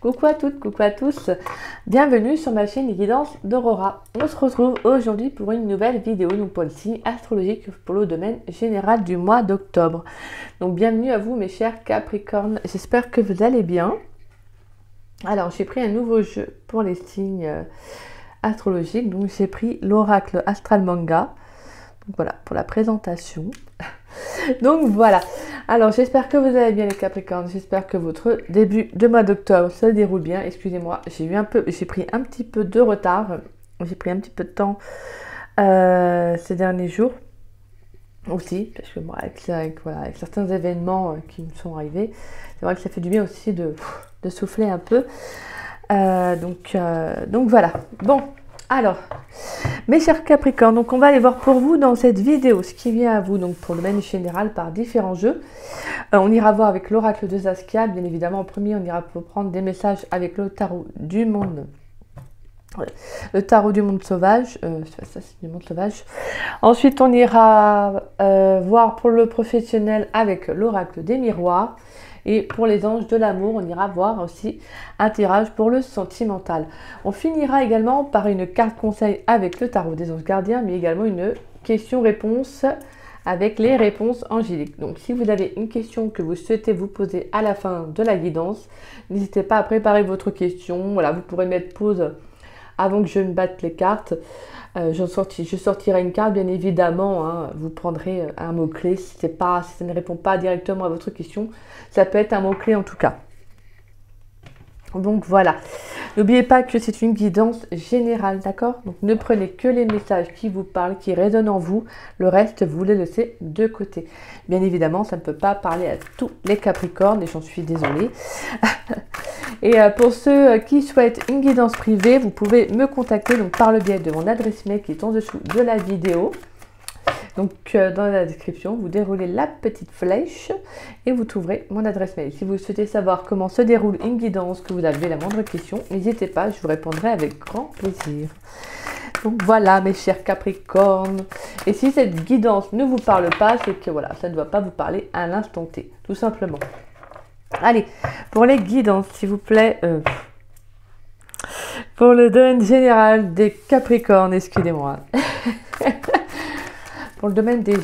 Coucou à toutes, coucou à tous, bienvenue sur ma chaîne Les Guidances d'Aurora. On se retrouve aujourd'hui pour une nouvelle vidéo, donc pour le signe astrologique pour le domaine général du mois d'octobre. Donc bienvenue à vous mes chers Capricornes, j'espère que vous allez bien. Alors j'ai pris un nouveau jeu pour les signes astrologiques, donc j'ai pris l'oracle Astral Manga. Donc voilà pour la présentation. Donc voilà, alors j'espère que vous allez bien les Capricornes, j'espère que votre début de mois d'octobre se déroule bien. Excusez-moi, j'ai pris un petit peu de retard, j'ai pris un petit peu de temps ces derniers jours aussi, parce que moi avec certains événements qui me sont arrivés, c'est vrai que ça fait du bien aussi de souffler un peu. Donc voilà, bon. Alors, mes chers Capricornes, donc on va aller voir pour vous dans cette vidéo ce qui vient à vous, donc pour le domaine général par différents jeux. On ira voir avec l'oracle de Saskia, bien évidemment en premier on ira prendre des messages avec le tarot du monde. Le tarot du monde sauvage, ça c'est du monde sauvage. Ensuite on ira voir pour le professionnel avec l'oracle des miroirs. Et pour les anges de l'amour, on ira voir aussi un tirage pour le sentimental. On finira également par une carte conseil avec le tarot des anges gardiens, mais également une question-réponse avec les réponses angéliques. Donc si vous avez une question que vous souhaitez vous poser à la fin de la guidance, n'hésitez pas à préparer votre question. Voilà, vous pourrez mettre pause avant que je ne batte les cartes. Je sortirai une carte, bien évidemment, hein, vous prendrez un mot-clé, si ça ne répond pas directement à votre question, ça peut être un mot-clé en tout cas. Donc voilà, n'oubliez pas que c'est une guidance générale, d'accord? Donc ne prenez que les messages qui vous parlent, qui résonnent en vous, le reste vous les laissez de côté. Bien évidemment, ça ne peut pas parler à tous les Capricornes et j'en suis désolée. Et pour ceux qui souhaitent une guidance privée, vous pouvez me contacter donc, par le biais de mon adresse mail qui est en dessous de la vidéo. Donc dans la description, vous déroulez la petite flèche et vous trouverez mon adresse mail. Si vous souhaitez savoir comment se déroule une guidance, que vous avez la moindre question, n'hésitez pas, je vous répondrai avec grand plaisir. Donc voilà mes chers Capricornes. Et si cette guidance ne vous parle pas, c'est que voilà, ça ne doit pas vous parler à l'instant T, tout simplement. Allez, pour les guidances, s'il vous plaît, pour le domaine général des Capricornes, excusez-moi. Pour le domaine des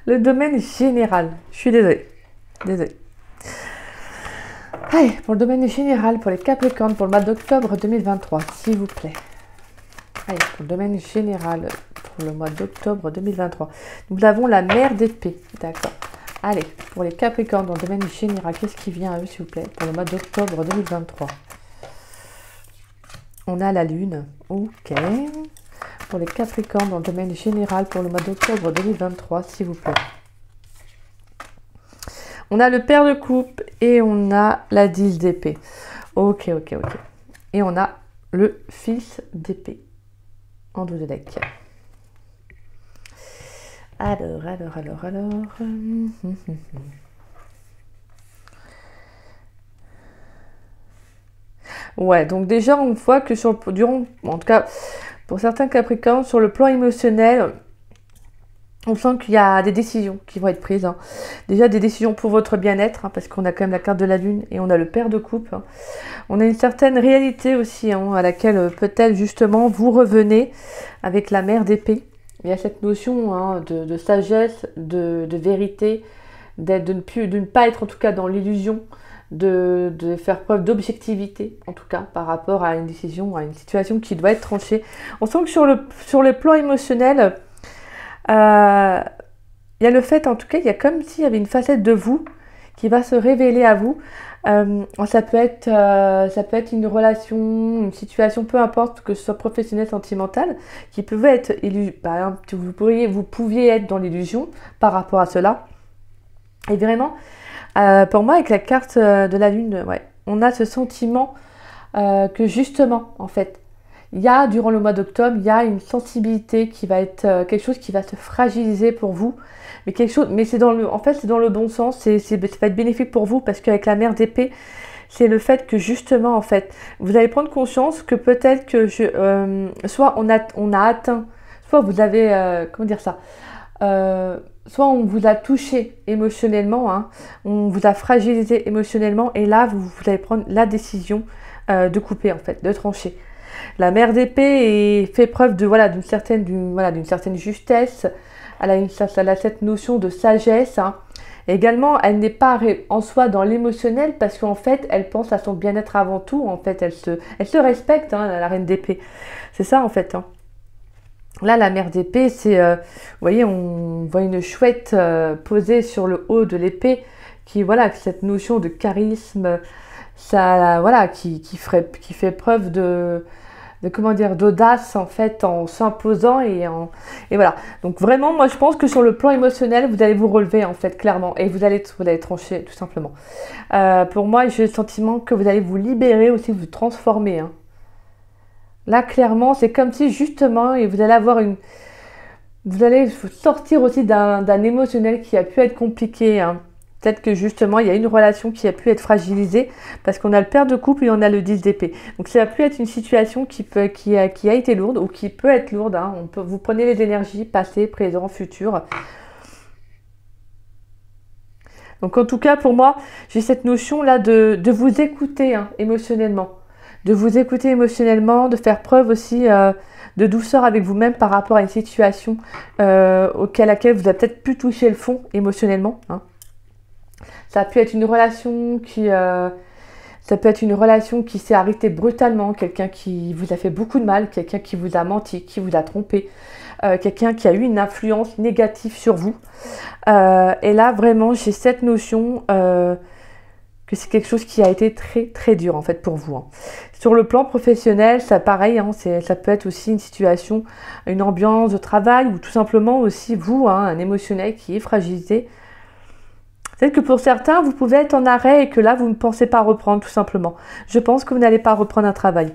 le domaine général, je suis désolée. Allez, pour le domaine général, pour les Capricornes, pour le mois d'octobre 2023, s'il vous plaît. Allez, pour le domaine général, pour le mois d'octobre 2023. Nous avons la mère d'épée, d'accord. Allez, pour les Capricornes dans le domaine général, qu'est-ce qui vient à eux, s'il vous plaît, pour le mois d'octobre 2023? On a la lune, ok. Pour les Capricornes dans le domaine général, pour le mois d'octobre 2023, s'il vous plaît. On a le pair de coupe et on a la 10 d'épée. Ok. Et on a le fils d'épée en dos de deck. Alors. Ouais, donc déjà on voit que en tout cas pour certains Capricornes, sur le plan émotionnel, on sent qu'il y a des décisions qui vont être prises. Hein. Déjà des décisions pour votre bien-être, hein, parce qu'on a quand même la carte de la lune et on a le pair de coupe. Hein. On a une certaine réalité aussi, hein, à laquelle peut-être justement vous revenez avec la mère d'épée. Il y a cette notion hein, de sagesse, de vérité, de ne pas être en tout cas dans l'illusion, de faire preuve d'objectivité, en tout cas, par rapport à une décision, à une situation qui doit être tranchée. On sent que sur le plan émotionnel, il y a le fait, en tout cas, il y a comme s'il y avait une facette de vous qui va se révéler à vous. Ça peut être une relation, une situation, peu importe, que ce soit professionnel, sentimental, qui pouvait être, par exemple, vous pouviez être dans l'illusion par rapport à cela. Et vraiment, pour moi, avec la carte de la lune, ouais, on a ce sentiment que justement, en fait, il y a, durant le mois d'octobre, il y a une sensibilité qui va être quelque chose qui va se fragiliser pour vous. Mais c'est dans le bon sens, ça va être bénéfique pour vous parce qu'avec la mère d'épée, c'est le fait que justement, en fait, vous allez prendre conscience que peut-être que soit on a atteint, soit vous avez, comment dire ça, soit on vous a touché émotionnellement, hein, on vous a fragilisé émotionnellement, et là, vous allez prendre la décision de couper, en fait, de trancher. La mère d'épée fait preuve de, voilà, d'une certaine justesse. Elle a cette notion de sagesse. Hein. Également, elle n'est pas en soi dans l'émotionnel parce qu'en fait, elle pense à son bien-être avant tout. En fait, elle se respecte, hein, la reine d'épée. C'est ça, en fait. Hein. Là, la mère d'épée, c'est, vous voyez, on voit une chouette posée sur le haut de l'épée qui, voilà, cette notion de charisme, ça, voilà, qui fait preuve comment dire, d'audace en fait, en s'imposant et voilà. Donc vraiment, moi je pense que sur le plan émotionnel, vous allez vous relever en fait, clairement, et vous allez trancher tout simplement. Pour moi, j'ai le sentiment que vous allez vous libérer aussi, vous transformer. Hein. Là, clairement, c'est comme si justement, et vous allez sortir aussi d'un émotionnel qui a pu être compliqué. Hein. Peut-être que justement, il y a une relation qui a pu être fragilisée parce qu'on a le père de couple et on a le 10 d'épée. Donc ça a pu être une situation qui a été lourde ou qui peut être lourde. Hein. Vous prenez les énergies passé, présent, futur. Donc en tout cas, pour moi, j'ai cette notion-là de vous écouter hein, émotionnellement. De vous écouter émotionnellement, de faire preuve aussi de douceur avec vous-même par rapport à une situation à laquelle vous avez peut-être pu toucher le fond émotionnellement. Hein. Ça a pu être une relation qui s'est arrêtée brutalement, quelqu'un qui vous a fait beaucoup de mal, quelqu'un qui vous a menti, qui vous a trompé, quelqu'un qui a eu une influence négative sur vous. Et là, vraiment, j'ai cette notion que c'est quelque chose qui a été très très dur en fait pour vous. Hein. Sur le plan professionnel, ça pareil, hein, ça peut être aussi une situation, une ambiance de travail ou tout simplement aussi vous, hein, un émotionnel qui est fragilisé. Peut-être que pour certains, vous pouvez être en arrêt et que là, vous ne pensez pas reprendre tout simplement. Je pense que vous n'allez pas reprendre un travail.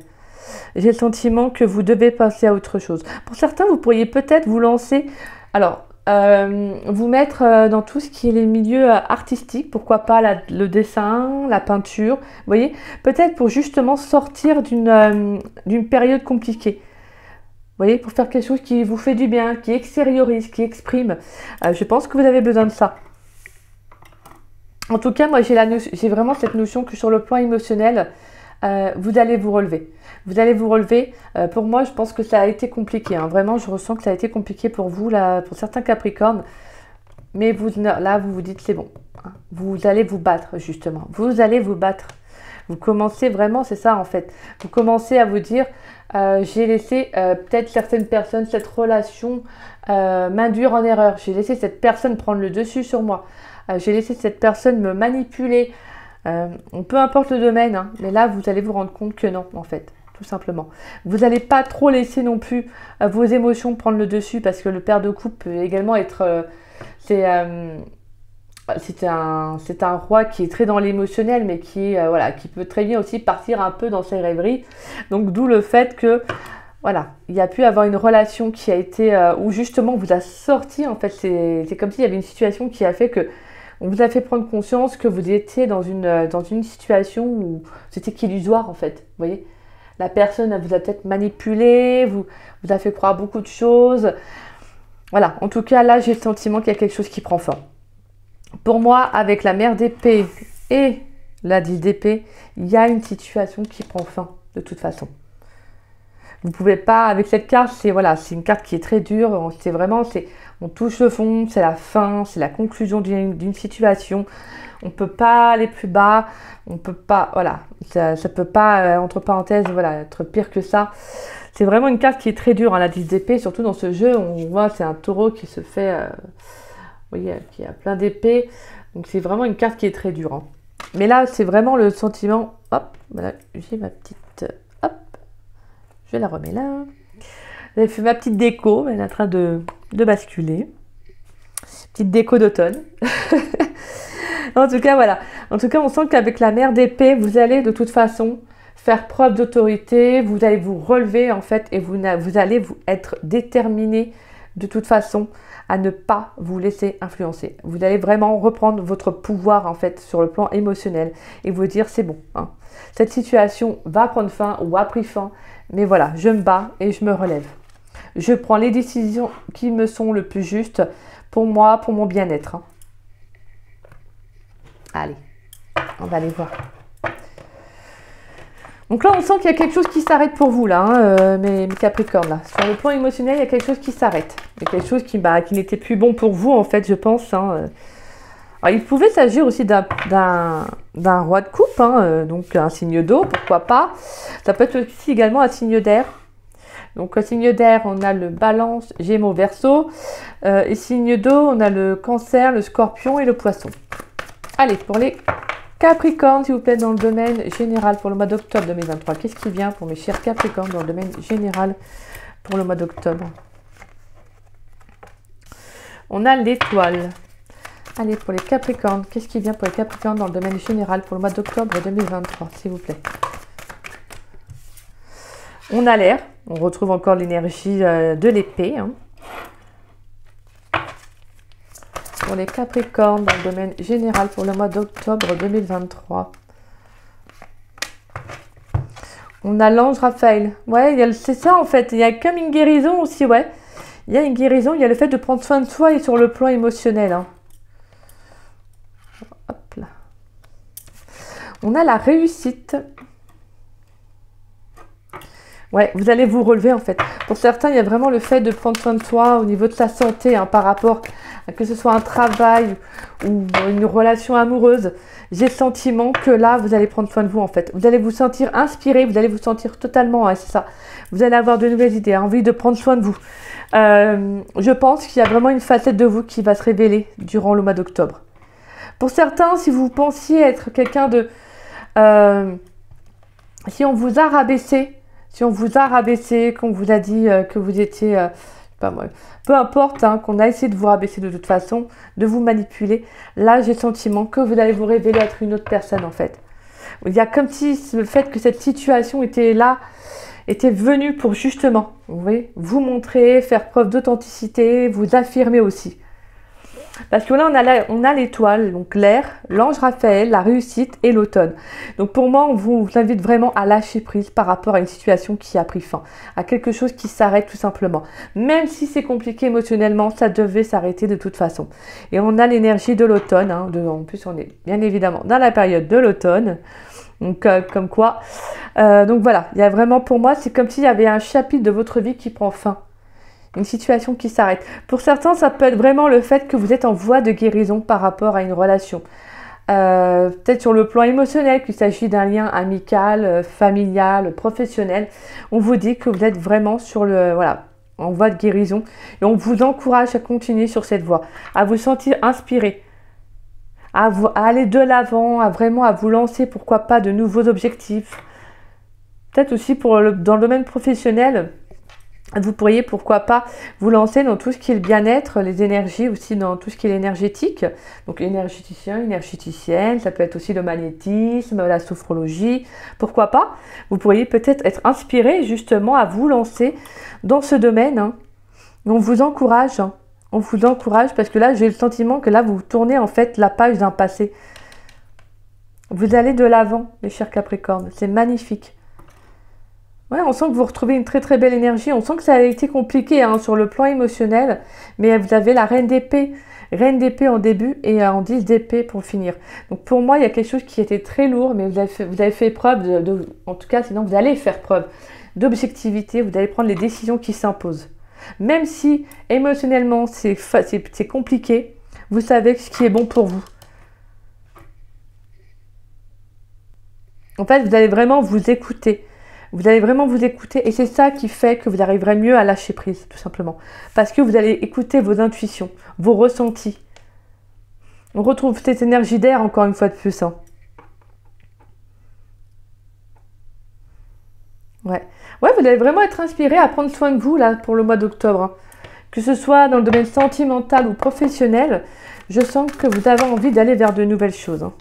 J'ai le sentiment que vous devez passer à autre chose. Pour certains, vous pourriez peut-être vous lancer, alors, vous mettre dans tout ce qui est les milieux artistiques, pourquoi pas le dessin, la peinture, vous voyez, peut-être pour justement sortir d'une période compliquée. Vous voyez, pour faire quelque chose qui vous fait du bien, qui extériorise, qui exprime. Je pense que vous avez besoin de ça. En tout cas, moi, j'ai vraiment cette notion que sur le plan émotionnel, vous allez vous relever. Vous allez vous relever. Pour moi, je pense que ça a été compliqué. Hein. Vraiment, je ressens que ça a été compliqué pour vous, là, pour certains Capricornes. Mais là, vous vous dites, c'est bon. Hein. Vous allez vous battre, justement. Vous allez vous battre. Vous commencez vraiment, c'est ça, en fait. Vous commencez à vous dire, j'ai laissé peut-être certaines personnes, cette relation, m'induire en erreur. J'ai laissé cette personne prendre le dessus sur moi. J'ai laissé cette personne me manipuler. Peu importe le domaine, hein, mais là, vous allez vous rendre compte que non, en fait, tout simplement. Vous n'allez pas trop laisser non plus vos émotions prendre le dessus parce que le père de coupe peut également être... c'est un roi qui est très dans l'émotionnel, mais qui peut très bien aussi partir un peu dans ses rêveries. Donc, d'où le fait que... Voilà, il y a pu avoir une relation qui a été... où justement, on vous a sorti, en fait, c'est comme s'il y avait une situation qui a fait que on vous a fait prendre conscience que vous étiez dans une situation où c'était qu'illusoire en fait. Vous voyez, la personne elle vous a peut-être manipulé, vous a fait croire beaucoup de choses. Voilà, en tout cas là j'ai le sentiment qu'il y a quelque chose qui prend forme. Pour moi, avec la mère d'épée et la 10 d'épée, il y a une situation qui prend fin de toute façon. Vous pouvez pas, avec cette carte, c'est une carte qui est très dure, on touche le fond, c'est la fin, c'est la conclusion d'une situation. On ne peut pas aller plus bas, on peut pas, voilà, ça peut pas, entre parenthèses, voilà, être pire que ça. C'est vraiment une carte qui est très dure, hein, la 10 d'épée, surtout dans ce jeu, on voit c'est un taureau qui se fait, vous voyez, qui a plein d'épées, donc c'est vraiment une carte qui est très dure. Hein. Mais là, c'est vraiment le sentiment, hop, voilà, j'ai ma petite, hop, je la remets là. J'ai fait ma petite déco, elle est en train de basculer. Petite déco d'automne. En tout cas, voilà. En tout cas, on sent qu'avec la mère d'épée, vous allez de toute façon faire preuve d'autorité, vous allez vous relever en fait et vous allez être déterminé de toute façon à ne pas vous laisser influencer. Vous allez vraiment reprendre votre pouvoir en fait sur le plan émotionnel et vous dire c'est bon. Hein. Cette situation va prendre fin ou a pris fin, mais voilà, je me bats et je me relève. Je prends les décisions qui me sont le plus justes pour moi, pour mon bien-être. Hein. Allez, on va aller voir. Donc là, on sent qu'il y a quelque chose qui s'arrête pour vous, là, hein, mes Capricornes. Là. Sur le plan émotionnel, il y a quelque chose qui s'arrête. Il y a quelque chose qui n'était plus bon pour vous, en fait, je pense. Hein. Alors, il pouvait s'agir aussi d'un roi de coupe, hein, donc un signe d'eau, pourquoi pas. Ça peut être aussi également un signe d'air. Donc, un signe d'air, on a le Balance, Gémeaux, Verseau. Et signe d'eau, on a le Cancer, le Scorpion et le Poisson. Allez, pour les Capricorne, s'il vous plaît, dans le domaine général pour le mois d'octobre 2023. Qu'est-ce qui vient pour mes chers Capricornes dans le domaine général pour le mois d'octobre? On a l'étoile. Allez, pour les Capricornes, qu'est-ce qui vient pour les Capricornes dans le domaine général pour le mois d'octobre 2023, s'il vous plaît? On a l'air. On retrouve encore l'énergie de l'épée. Hein. Pour les Capricornes dans le domaine général pour le mois d'octobre 2023. On a l'ange Raphaël. Ouais, c'est ça en fait. Il y a comme une guérison aussi, ouais. Il y a une guérison, il y a le fait de prendre soin de soi et sur le plan émotionnel. Hein. Hop là. On a la réussite. Ouais, vous allez vous relever en fait. Pour certains, il y a vraiment le fait de prendre soin de soi au niveau de sa santé, hein, par rapport à que ce soit un travail ou une relation amoureuse. J'ai le sentiment que là, vous allez prendre soin de vous en fait. Vous allez vous sentir inspiré, vous allez vous sentir totalement, hein, c'est ça. Vous allez avoir de nouvelles idées, envie de prendre soin de vous. Je pense qu'il y a vraiment une facette de vous qui va se révéler durant le mois d'octobre. Pour certains, si vous pensiez être quelqu'un de... si on vous a rabaissé, qu'on vous a dit que vous étiez, pas moi, peu importe, hein, qu'on a essayé de vous rabaisser de toute façon, de vous manipuler, là j'ai le sentiment que vous allez vous révéler être une autre personne en fait. Il y a comme si le fait que cette situation était là, était venue pour justement, vous voyez, vous montrer, faire preuve d'authenticité, vous affirmer aussi. Parce que là, on a l'étoile, donc l'air, l'ange Raphaël, la réussite et l'automne. Donc pour moi, on vous invite vraiment à lâcher prise par rapport à une situation qui a pris fin, à quelque chose qui s'arrête tout simplement. Même si c'est compliqué émotionnellement, ça devait s'arrêter de toute façon. Et on a l'énergie de l'automne, hein, en plus on est bien évidemment dans la période de l'automne. Donc comme quoi, donc voilà, il y a vraiment pour moi, c'est comme s'il y avait un chapitre de votre vie qui prend fin. Une situation qui s'arrête. Pour certains, ça peut être vraiment le fait que vous êtes en voie de guérison par rapport à une relation. Peut-être sur le plan émotionnel, qu'il s'agit d'un lien amical, familial, professionnel. On vous dit que vous êtes vraiment sur le, voilà, en voie de guérison. Et on vous encourage à continuer sur cette voie, à vous sentir inspiré, à aller de l'avant, à vous lancer, pourquoi pas, de nouveaux objectifs. Peut-être aussi dans le domaine professionnel. Vous pourriez, pourquoi pas, vous lancer dans tout ce qui est le bien-être, les énergies aussi, dans tout ce qui est énergétique. Donc énergéticien, énergéticienne, ça peut être aussi le magnétisme, la sophrologie, pourquoi pas. Vous pourriez peut-être être inspiré justement à vous lancer dans ce domaine. Hein. On vous encourage, hein. On vous encourage parce que là, j'ai le sentiment que là, vous tournez en fait la page d'un passé. Vous allez de l'avant, mes chers Capricornes, c'est magnifique. Ouais, on sent que vous retrouvez une très très belle énergie. On sent que ça a été compliqué, hein, sur le plan émotionnel. Mais vous avez la reine d'épée. Reine d'épée en début et en 10 d'épée pour finir. Donc pour moi, il y a quelque chose qui était très lourd. Mais vous avez fait preuve en tout cas, sinon vous allez faire preuve d'objectivité. Vous allez prendre les décisions qui s'imposent. Même si émotionnellement c'est compliqué, vous savez ce qui est bon pour vous. En fait, vous allez vraiment vous écouter. Vous allez vraiment vous écouter et c'est ça qui fait que vous arriverez mieux à lâcher prise, tout simplement. Parce que vous allez écouter vos intuitions, vos ressentis. On retrouve cette énergie d'air encore une fois de plus. Hein. Ouais, vous allez vraiment être inspiré à prendre soin de vous là pour le mois d'octobre. Hein. Que ce soit dans le domaine sentimental ou professionnel, je sens que vous avez envie d'aller vers de nouvelles choses. Hein.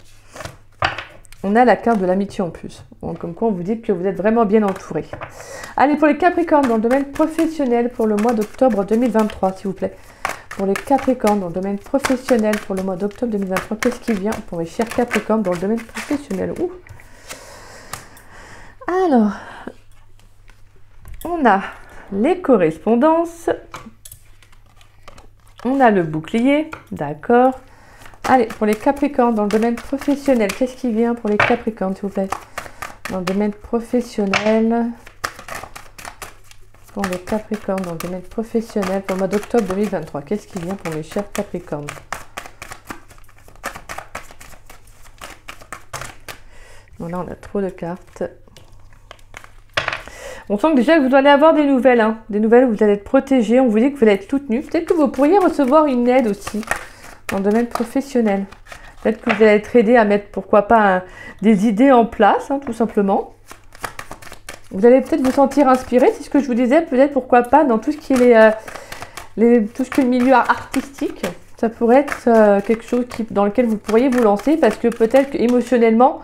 On a la carte de l'amitié en plus. Donc, comme quoi, on vous dit que vous êtes vraiment bien entouré. Allez, pour les Capricornes, dans le domaine professionnel, pour le mois d'octobre 2023, s'il vous plaît. Pour les Capricornes, dans le domaine professionnel, pour le mois d'octobre 2023, qu'est-ce qui vient pour mes chers Capricornes dans le domaine professionnel? Ouh. Alors, on a les correspondances. On a le bouclier, d'accord. Allez, pour les Capricornes, dans le domaine professionnel, qu'est-ce qui vient pour les Capricornes, s'il vous plaît? Dans le domaine professionnel, pour les Capricornes, dans le domaine professionnel, pour le mois d'octobre 2023, qu'est-ce qui vient pour mes chers Capricornes? Bon, là, on a trop de cartes. On sent que déjà vous allez avoir des nouvelles, hein, des nouvelles où vous allez être protégé. On vous dit que vous allez être soutenu. Peut-être que vous pourriez recevoir une aide aussi dans le domaine professionnel. Peut-être que vous allez être aidé à mettre, pourquoi pas, des idées en place, hein, tout simplement. Vous allez peut-être vous sentir inspiré, c'est ce que je vous disais, peut-être, pourquoi pas, dans tout ce qui est tout ce qui est le milieu artistique. Ça pourrait être quelque chose dans lequel vous pourriez vous lancer, parce que peut-être qu'émotionnellement,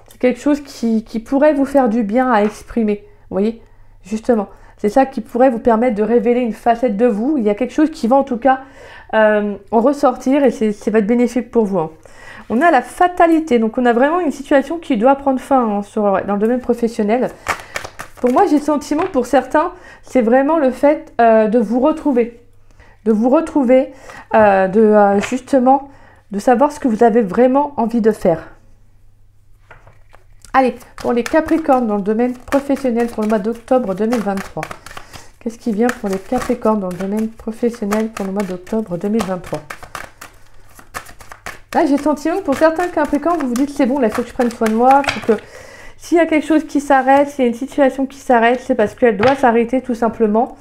c'est quelque chose qui pourrait vous faire du bien à exprimer. Vous voyez, justement, c'est ça qui pourrait vous permettre de révéler une facette de vous. Il y a quelque chose qui va en tout cas en ressortir et c'est va être bénéfique pour vous. Hein. On a la fatalité, donc on a vraiment une situation qui doit prendre fin hein, dans le domaine professionnel. Pour moi, j'ai le sentiment, pour certains, c'est vraiment le fait de vous retrouver. De vous retrouver, justement, de savoir ce que vous avez vraiment envie de faire. Allez, pour les Capricornes dans le domaine professionnel pour le mois d'octobre 2023. Qu'est-ce qui vient pour les Capricornes dans le domaine professionnel pour le mois d'octobre 2023? Là, j'ai le sentiment que pour certains Capricornes, vous vous dites c'est bon, là, il faut que je prenne soin de moi. Faut que s'il y a quelque chose qui s'arrête, s'il y a une situation qui s'arrête, c'est parce qu'elle doit s'arrêter tout simplement.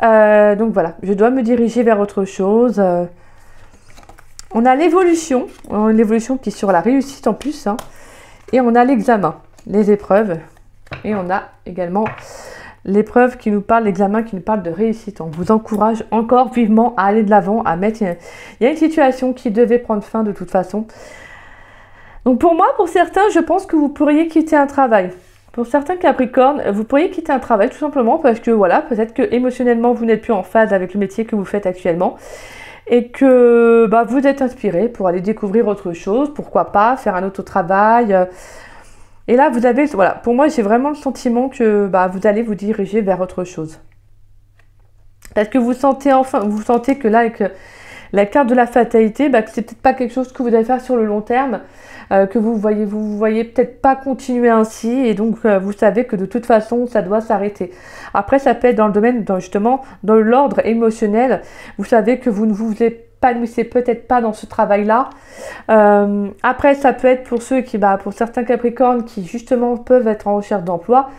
Donc voilà, je dois me diriger vers autre chose. On a l'évolution qui est sur la réussite en plus. Hein. Et on a l'examen, les épreuves. Et on a également l'épreuve qui nous parle, l'examen qui nous parle de réussite. On vous encourage encore vivement à aller de l'avant, à mettre... Il y a une situation qui devait prendre fin de toute façon. Donc pour moi, pour certains, je pense que vous pourriez quitter un travail. Pour certains Capricornes, vous pourriez quitter un travail tout simplement parce que voilà, peut-être que émotionnellement, vous n'êtes plus en phase avec le métier que vous faites actuellement. Et que vous êtes inspiré pour aller découvrir autre chose, pourquoi pas, faire un autre travail. Et là, vous avez, voilà, pour moi, j'ai vraiment le sentiment que vous allez vous diriger vers autre chose. Parce que vous sentez que là, avec la carte de la fatalité, que c'est peut-être pas quelque chose que vous allez faire sur le long terme, que vous voyez peut-être pas continuer ainsi, et donc vous savez que de toute façon, ça doit s'arrêter. Après, ça peut être dans le domaine, justement, dans l'ordre émotionnel. Vous savez que vous ne vous épanouissez peut-être pas dans ce travail-là. Après, ça peut être pour ceux qui, pour certains Capricornes qui, justement, peuvent être en recherche d'emploi.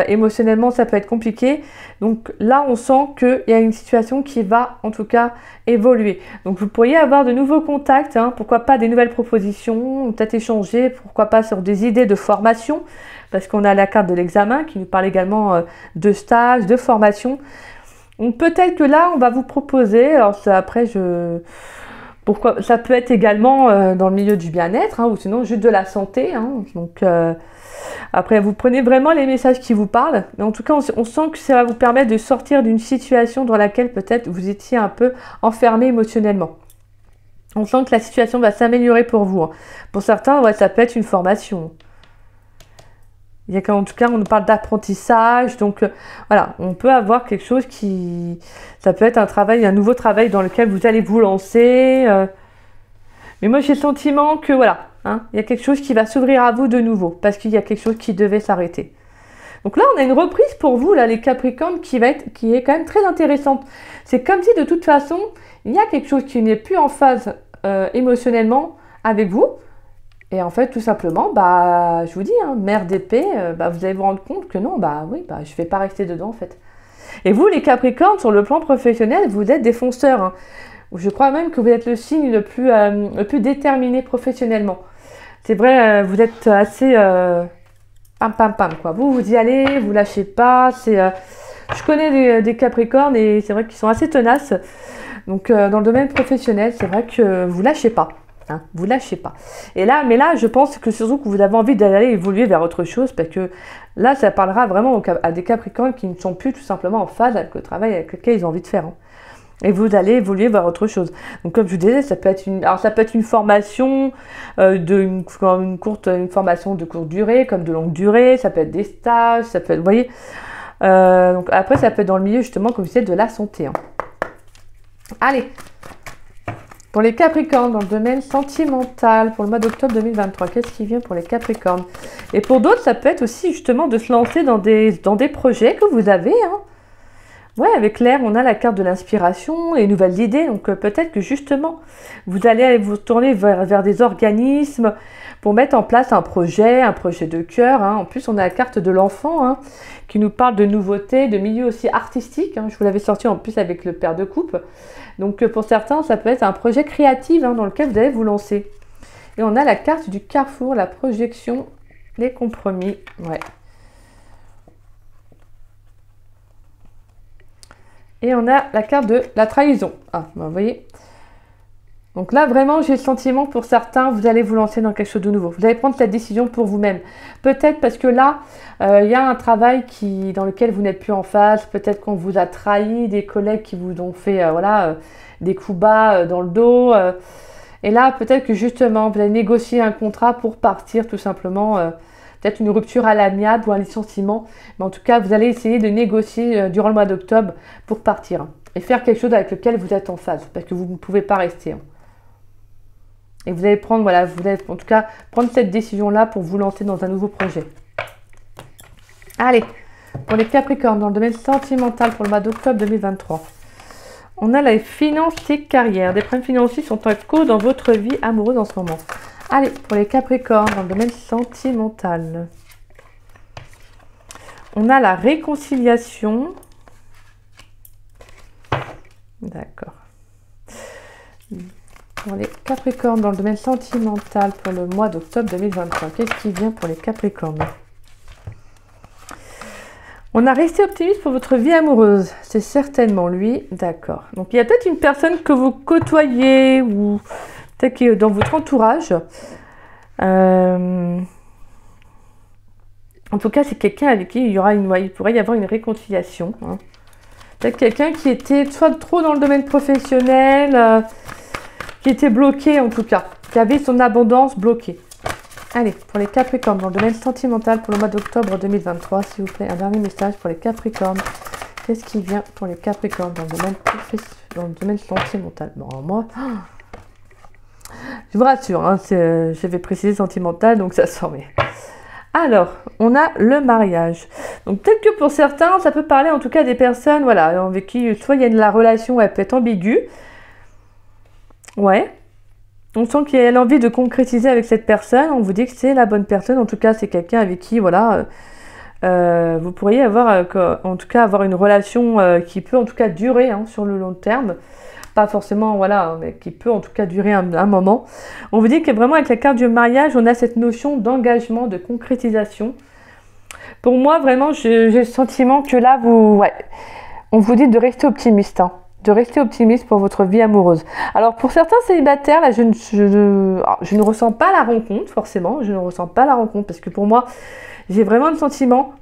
Émotionnellement, ça peut être compliqué. Donc là, on sent qu'il y a une situation qui va, en tout cas, évoluer. Donc vous pourriez avoir de nouveaux contacts, hein, pourquoi pas des nouvelles propositions, peut-être échanger, pourquoi pas sur des idées de formation, parce qu'on a la carte de l'examen qui nous parle également de stage, de formation. Donc peut-être que là, on va vous proposer, alors ça, après, pourquoi ça peut être également dans le milieu du bien-être, hein, ou sinon juste de la santé. Hein, donc après, vous prenez vraiment les messages qui vous parlent. Mais en tout cas, on sent que ça va vous permettre de sortir d'une situation dans laquelle peut-être vous étiez un peu enfermé émotionnellement. On sent que la situation va s'améliorer pour vous. Hein. Pour certains, ouais, ça peut être une formation. En tout cas, on nous parle d'apprentissage. Donc voilà, on peut avoir quelque chose qui... Ça peut être un nouveau travail dans lequel vous allez vous lancer. Mais moi, j'ai le sentiment que voilà, hein, il y a quelque chose qui va s'ouvrir à vous de nouveau, parce qu'il y a quelque chose qui devait s'arrêter. Donc là, on a une reprise pour vous, là, les Capricornes, qui est quand même très intéressante. C'est comme si, de toute façon, il y a quelque chose qui n'est plus en phase émotionnellement avec vous. Et en fait, tout simplement, je vous dis, hein, mère d'épée, vous allez vous rendre compte que non, je ne vais pas rester dedans, en fait. Et vous, les Capricornes, sur le plan professionnel, vous êtes des fonceurs, hein. Je crois même que vous êtes le signe le plus déterminé professionnellement. C'est vrai, vous êtes assez pam, quoi. Vous y allez, vous lâchez pas. Je connais des Capricornes et c'est vrai qu'ils sont assez tenaces. Donc, dans le domaine professionnel, c'est vrai que vous lâchez pas. Hein, vous lâchez pas. Mais là, je pense que surtout que vous avez envie d'aller évoluer vers autre chose, parce que là, ça parlera vraiment à des Capricornes qui ne sont plus tout simplement en phase avec le travail avec lequel ils ont envie de faire. Hein. Et vous allez évoluer vers autre chose. Donc comme je vous disais, ça peut être une formation une formation de courte durée, comme de longue durée, ça peut être des stages, ça peut être, vous voyez. Donc après, ça peut être dans le milieu justement, comme je disais, de la santé. Hein. Allez, pour les Capricornes, dans le domaine sentimental, pour le mois d'octobre 2023, qu'est-ce qui vient pour les Capricornes? Et pour d'autres, ça peut être aussi justement de se lancer dans des projets que vous avez. Hein. Ouais, avec l'air, on a la carte de l'inspiration et nouvelles idées. Donc peut-être que justement, vous allez vous tourner vers des organismes pour mettre en place un projet de cœur. Hein. En plus, on a la carte de l'enfant hein, qui nous parle de nouveautés, de milieu aussi artistique. Hein. Je vous l'avais sorti en plus avec le père de coupe. Donc pour certains, ça peut être un projet créatif hein, dans lequel vous allez vous lancer. Et on a la carte du carrefour, la projection, les compromis. Ouais. Et on a la carte de la trahison. Ah, ben, vous voyez. Donc là, vraiment, j'ai le sentiment que pour certains, vous allez vous lancer dans quelque chose de nouveau. Vous allez prendre cette décision pour vous-même. Peut-être parce que là, il y a un travail dans lequel vous n'êtes plus en phase. Peut-être qu'on vous a trahi, des collègues qui vous ont fait des coups bas dans le dos. Et là, peut-être que justement, vous allez négocier un contrat pour partir tout simplement. Peut-être une rupture à l'amiable ou un licenciement. Mais en tout cas, vous allez essayer de négocier durant le mois d'octobre pour partir. Hein, et faire quelque chose avec lequel vous êtes en phase. Parce que vous ne pouvez pas rester. Hein. Et vous allez prendre, voilà, vous allez en tout cas prendre cette décision-là pour vous lancer dans un nouveau projet. Allez, pour les Capricornes, dans le domaine sentimental pour le mois d'octobre 2023. On a la finance et carrière. Des problèmes financiers sont en cause dans votre vie amoureuse en ce moment. Allez, pour les Capricornes, dans le domaine sentimental. On a la réconciliation. D'accord. Pour les Capricornes, dans le domaine sentimental pour le mois d'octobre 2023. Qu'est-ce qui vient pour les Capricornes? On a resté optimiste pour votre vie amoureuse. C'est certainement lui. D'accord. Donc, il y a peut-être une personne que vous côtoyez ou peut-être qui est dans votre entourage. En tout cas, c'est quelqu'un avec qui il pourrait y avoir une réconciliation. Hein. Peut-être quelqu'un qui était soit trop dans le domaine professionnel, qui était bloqué en tout cas, qui avait son abondance bloquée. Allez, pour les Capricornes, dans le domaine sentimental pour le mois d'octobre 2023, s'il vous plaît, un dernier message pour les Capricornes. Qu'est-ce qui vient pour les Capricornes dans le domaine sentimental? Bon, moi, je vous rassure, hein, j'avais précisé sentimental, donc ça sort. Mais... Alors, on a le mariage. Donc peut-être que pour certains, ça peut parler en tout cas des personnes, voilà, avec qui soit il y a la relation, elle peut être ambiguë. Ouais. On sent qu'il y a l'envie de concrétiser avec cette personne. On vous dit que c'est la bonne personne. En tout cas, c'est quelqu'un avec qui, voilà, vous pourriez avoir, en tout cas, avoir une relation qui peut, en tout cas, durer hein, sur le long terme. Pas forcément, voilà, mais qui peut, en tout cas, durer un moment. On vous dit que vraiment, avec la carte du mariage, on a cette notion d'engagement, de concrétisation. Pour moi, vraiment, j'ai le sentiment que là, on vous dit de rester optimiste, hein. De rester optimiste pour votre vie amoureuse. Alors pour certains célibataires, là, je ne ressens pas la rencontre, forcément, je ne ressens pas la rencontre, parce que pour moi, j'ai vraiment le sentiment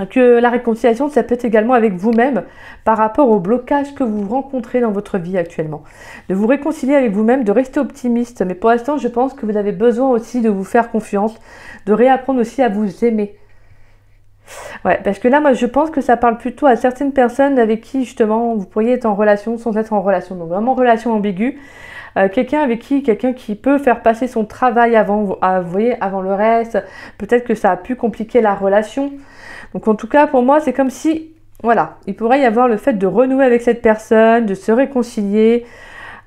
que la réconciliation, ça peut être également avec vous-même par rapport au blocage que vous rencontrez dans votre vie actuellement. De vous réconcilier avec vous-même, de rester optimiste, mais pour l'instant, je pense que vous avez besoin aussi de vous faire confiance, de réapprendre aussi à vous aimer. Ouais, parce que là, moi, je pense que ça parle plutôt à certaines personnes avec qui, justement, vous pourriez être en relation sans être en relation. Donc, vraiment, relation ambiguë. Quelqu'un qui peut faire passer son travail avant, vous voyez, avant le reste. Peut-être que ça a pu compliquer la relation. Donc, en tout cas, pour moi, c'est comme si, voilà, il pourrait y avoir le fait de renouer avec cette personne, de se réconcilier.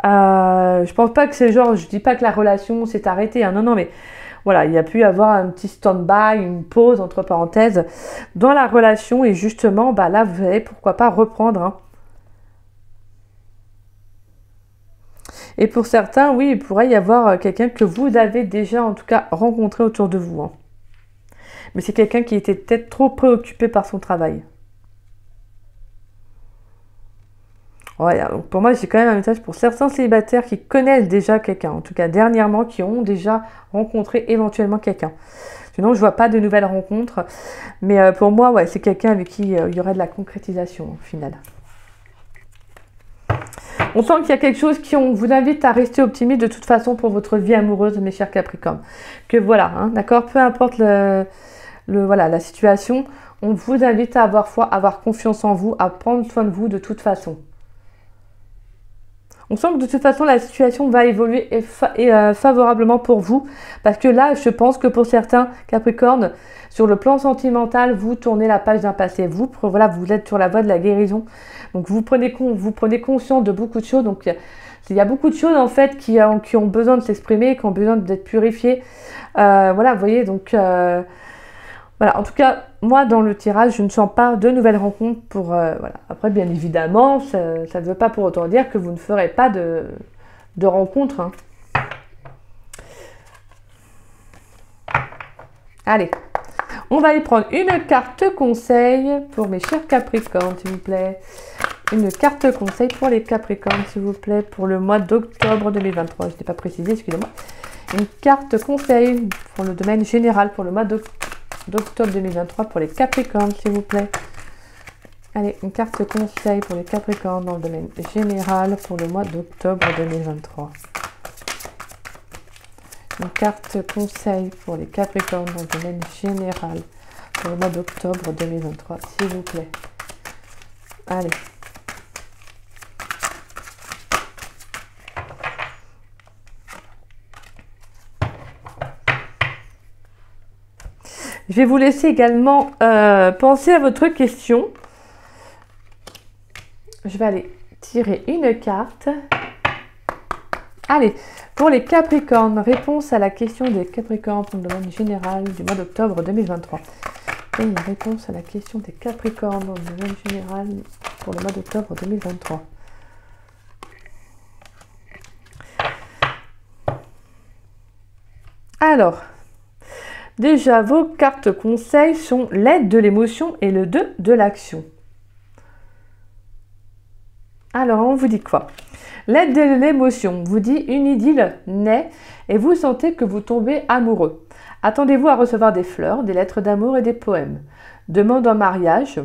Je pense pas que c'est genre, je dis pas que la relation s'est arrêtée. Hein, non, non, mais... Voilà, il y a pu y avoir un petit stand-by, une pause, entre parenthèses, dans la relation. Et justement, bah là, vous allez pourquoi pas reprendre. Hein. Et pour certains, oui, il pourrait y avoir quelqu'un que vous avez déjà, en tout cas, rencontré autour de vous. Hein. Mais c'est quelqu'un qui était peut-être trop préoccupé par son travail. Voilà, donc pour moi, j'ai quand même un message pour certains célibataires qui connaissent déjà quelqu'un, en tout cas dernièrement, qui ont déjà rencontré éventuellement quelqu'un. Sinon, je vois pas de nouvelles rencontres, mais pour moi, ouais, c'est quelqu'un avec qui il y aurait de la concrétisation au final. On sent qu'il y a quelque chose qui vous invite à rester optimiste de toute façon pour votre vie amoureuse, mes chers Capricornes. Que voilà, hein, d'accord, peu importe voilà, la situation, on vous invite à avoir foi, à avoir confiance en vous, à prendre soin de vous de toute façon. On sent que de toute façon, la situation va évoluer favorablement pour vous. Parce que là, je pense que pour certains Capricornes, sur le plan sentimental, vous tournez la page d'un passé. Voilà, vous êtes sur la voie de la guérison. Donc, vous prenez conscience de beaucoup de choses. Donc, il y a beaucoup de choses, en fait, qui ont besoin de s'exprimer, qui ont besoin d'être purifiées. Voilà, vous voyez, donc... voilà, en tout cas, moi, dans le tirage, je ne sens pas de nouvelles rencontres pour... voilà. Après, bien évidemment, ça ne veut pas pour autant dire que vous ne ferez pas de rencontres. Hein. Allez, on va aller prendre une carte conseil pour mes chers Capricornes, s'il vous plaît. Une carte conseil pour les Capricornes, s'il vous plaît, pour le mois d'octobre 2023. Je n'ai pas précisé, excusez-moi. Une carte conseil pour le domaine général pour le mois d'octobre 2023 pour les Capricornes, s'il vous plaît. Allez, une carte conseil pour les Capricornes dans le domaine général pour le mois d'octobre 2023. Une carte conseil pour les Capricornes dans le domaine général pour le mois d'octobre 2023, s'il vous plaît. Allez. Je vais vous laisser également penser à votre question. Je vais aller tirer une carte. Allez, pour les Capricornes, réponse à la question des Capricornes pour le domaine général du mois d'octobre 2023. Et une réponse à la question des Capricornes dans le domaine général pour le mois d'octobre 2023. Alors... déjà, vos cartes conseils sont l'aide de l'émotion et le 2 de l'action. Alors, on vous dit quoi? L'aide de l'émotion vous dit une idylle naît et vous sentez que vous tombez amoureux. Attendez-vous à recevoir des fleurs, des lettres d'amour et des poèmes. Demande en mariage.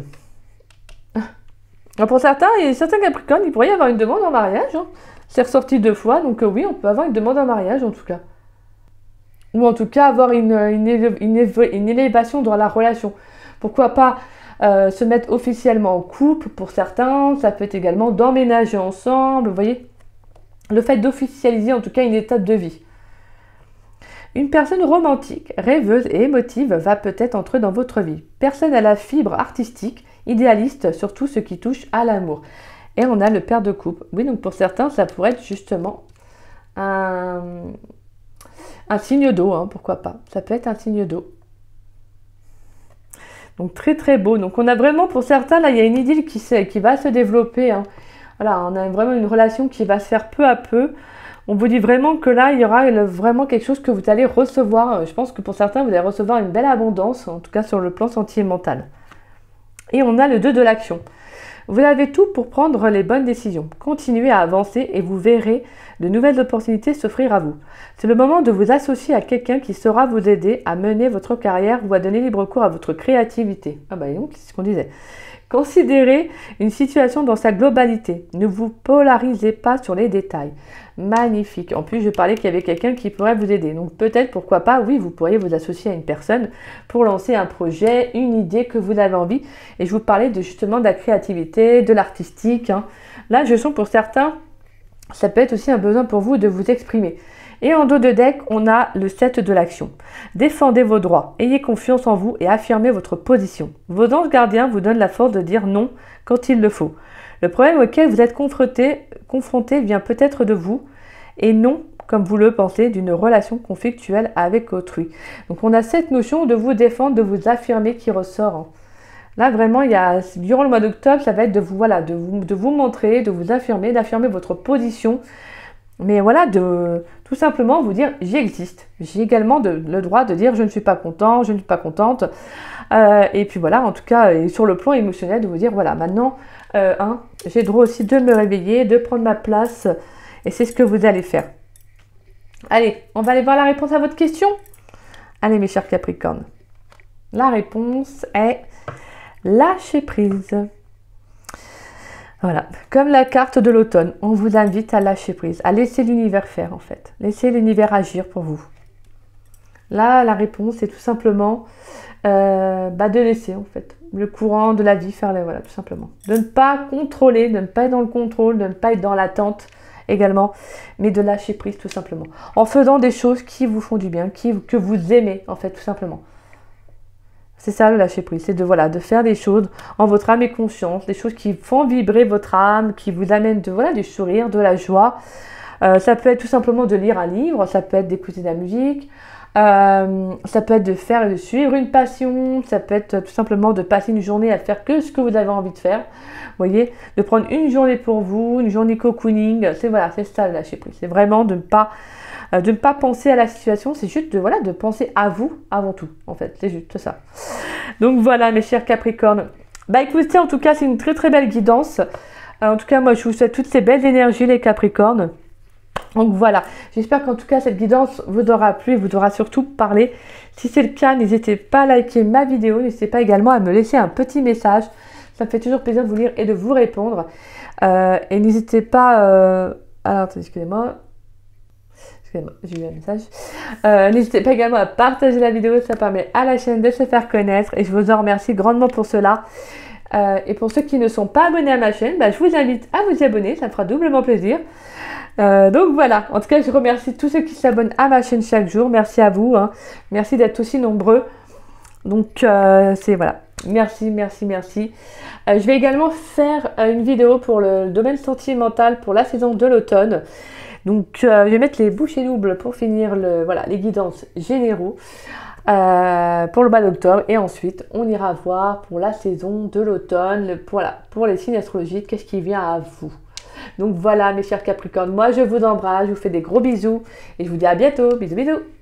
Pour certains, il y a certains Capricornes, il pourrait y avoir une demande en mariage. Hein. C'est ressorti 2 fois, donc oui, on peut avoir une demande en mariage en tout cas. Ou en tout cas avoir une élévation dans la relation. Pourquoi pas se mettre officiellement en couple pour certains, ça peut être également d'emménager ensemble, vous voyez. Le fait d'officialiser en tout cas une étape de vie. Une personne romantique, rêveuse et émotive va peut-être entrer dans votre vie. Personne à la fibre artistique, idéaliste sur tout ce qui touche à l'amour. Et on a le père de coupe. Oui, donc pour certains, ça pourrait être justement un signe d'eau, hein, pourquoi pas. Ça peut être un signe d'eau. Donc très très beau. Donc on a vraiment, pour certains, là, il y a une idylle qui va se développer. Hein. Voilà, on a vraiment une relation qui va se faire peu à peu. On vous dit vraiment que là, il y aura vraiment quelque chose que vous allez recevoir. Je pense que pour certains, vous allez recevoir une belle abondance, en tout cas sur le plan sentimental. Et on a le 2 de l'action. Vous avez tout pour prendre les bonnes décisions. Continuez à avancer et vous verrez de nouvelles opportunités s'offrir à vous. C'est le moment de vous associer à quelqu'un qui saura vous aider à mener votre carrière ou à donner libre cours à votre créativité. Ah bah donc, c'est ce qu'on disait. Considérez une situation dans sa globalité. Ne vous polarisez pas sur les détails. Magnifique. En plus, je parlais qu'il y avait quelqu'un qui pourrait vous aider. Donc peut-être, pourquoi pas, oui, vous pourriez vous associer à une personne pour lancer un projet, une idée que vous avez envie. Et je vous parlais justement de la créativité, de l'artistique. Hein. Là, je sens pour certains, ça peut être aussi un besoin pour vous de vous exprimer. Et en dos de deck, on a le 7 de l'action. Défendez vos droits, ayez confiance en vous et affirmez votre position. Vos anges gardiens vous donnent la force de dire non quand il le faut. Le problème auquel vous êtes confronté vient peut-être de vous et non, comme vous le pensez, d'une relation conflictuelle avec autrui. Donc on a cette notion de vous défendre, de vous affirmer qui ressort. Là vraiment, durant le mois d'octobre, ça va être de vous montrer, de vous affirmer, d'affirmer votre position. Mais voilà, de tout simplement vous dire j'existe. J'ai également le droit de dire je ne suis pas content, je ne suis pas contente. Et puis voilà, en tout cas, et sur le plan émotionnel, de vous dire voilà, maintenant, j'ai le droit aussi de me réveiller, de prendre ma place. Et c'est ce que vous allez faire. Allez, on va aller voir la réponse à votre question. Allez mes chers Capricornes. La réponse est lâcher prise. Voilà, comme la carte de l'automne, on vous invite à lâcher prise, à laisser l'univers faire en fait. Laissez l'univers agir pour vous. Là, la réponse est tout simplement de laisser en fait le courant de la vie faire, voilà, tout simplement. De ne pas contrôler, de ne pas être dans le contrôle, de ne pas être dans l'attente également, mais de lâcher prise tout simplement. En faisant des choses qui vous font du bien, que vous aimez en fait tout simplement. C'est ça le lâcher prise, c'est de faire des choses en votre âme et conscience, des choses qui font vibrer votre âme, qui vous amènent du sourire, de la joie. Ça peut être tout simplement de lire un livre, ça peut être d'écouter de la musique, ça peut être de faire et de suivre une passion, ça peut être tout simplement de passer une journée à faire que ce que vous avez envie de faire. Vous voyez, de prendre une journée pour vous, une journée cocooning, c'est ça le lâcher prise. C'est vraiment de ne pas penser à la situation, c'est juste de penser à vous avant tout, en fait, c'est juste ça. Donc voilà mes chers Capricornes. Bah écoutez, en tout cas c'est une très très belle guidance. En tout cas moi je vous souhaite toutes ces belles énergies les Capricornes. Donc voilà, j'espère qu'en tout cas cette guidance vous aura plu et vous aura surtout parlé. Si c'est le cas, n'hésitez pas à liker ma vidéo, n'hésitez pas également à me laisser un petit message. Ça me fait toujours plaisir de vous lire et de vous répondre. Et n'hésitez pas... Alors, excusez-moi, j'ai eu un message. N'hésitez pas également à partager la vidéo, ça permet à la chaîne de se faire connaître. Et je vous en remercie grandement pour cela. Et pour ceux qui ne sont pas abonnés à ma chaîne, je vous invite à vous y abonner, ça me fera doublement plaisir. Donc voilà, en tout cas je remercie tous ceux qui s'abonnent à ma chaîne chaque jour, merci à vous, hein. Merci d'être aussi nombreux, donc voilà, merci. Je vais également faire une vidéo pour le domaine sentimental pour la saison de l'automne, donc je vais mettre les bouchées doubles pour finir les guidances généraux pour le mois d'octobre, et ensuite on ira voir pour la saison de l'automne, pour les signes astrologiques, qu'est-ce qui vient à vous. Donc voilà mes chers Capricornes, moi je vous embrasse, je vous fais des gros bisous et je vous dis à bientôt, bisous bisous.